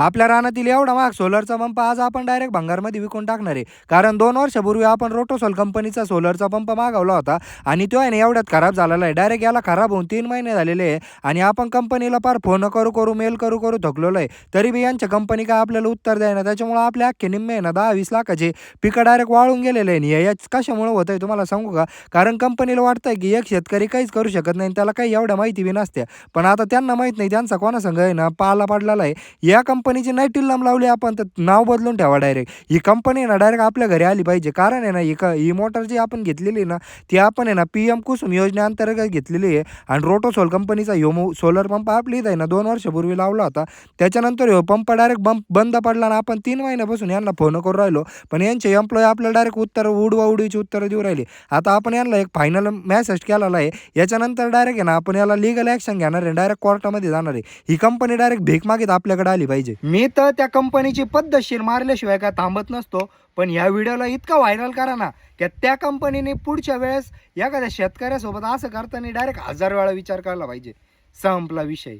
आपल्या रानातील एवढा महाग सोलरचा पंप आज आपण डायरेक्ट भंगारमध्ये विकून टाकणार आहे. कारण 2 वर्षापूर्वी आपण रोटोसोल कंपनीचा सोलरचा पंप मागवला होता आणि तो आहे ना एवढ्यात खराब झालेला आहे. डायरेक्ट याला खराब होऊन 3 महिने झालेले आहे आणि आपण कंपनीला फार फोन करू मेल करू थकलेलो आहे. तरी बी यांच्या कंपनी काय आपल्याला उत्तर द्यायना. त्याच्यामुळे आपल्या अख्खे निम्मे आहे ना 10-20 लाखाचे पिकं डायरेक्ट वाळून गेलेले आहे. याच कशामुळे होतंय तुम्हाला सांगू का? कारण कंपनीला वाटतंय की एक शेतकरी काहीच करू शकत नाही, त्याला काही एवढ्या माहिती बी नसते. पण आता त्यांना माहीत नाही त्यांचा कोणासंग आहे ना पाला पडलेला आहे. या कंपनीची नाही टिल्लम लावली आपण तर नाव बदलून ठेवा डायरेक्ट. ही कंपनी ना डायरेक्ट आपल्या घरी आली पाहिजे. कारण आहे ना ही मोटर जी आपण घेतलेली ना ती आपण आहे ना PM कुसुम योजनेअंतर्गत घेतलेली आहे आणि रोटोसोल कंपनीचा सोलर पंप आपली इथं आहे ना 2 वर्षापूर्वी लावला होता. त्याच्यानंतर ह्यो पंप डायरेक्ट बंद पडला आणि आपण 3 महिन्यापासून यांना फोन करून राहिलो. पण यांचे एम्प्लॉई आपल्याला डायरेक्ट उडवाउडवीची उत्तरं देऊ राहिली. आता आपण यांना एक फायनल मेसेज केलेला आहे. याच्यानंतर डायरेक्ट आहे ना आपण याला लीगल ॲक्शन घेणार आहे. डायरेक्ट कोर्टामध्ये जाणार आहे. ही कंपनी डायरेक्ट भीक मागत आपल्याकडे आली पाहिजे. मी तर त्या कंपनीची पद्धतशीर मारल्याशिवाय काय थांबत नसतो. पण या व्हिडिओला इतका व्हायरल करा ना की त्या कंपनीने पुढच्या वेळेस एखाद्या शेतकऱ्यासोबत असं करताना डायरेक्ट 1000 वेळा विचार करायला पाहिजे. संपला विषय.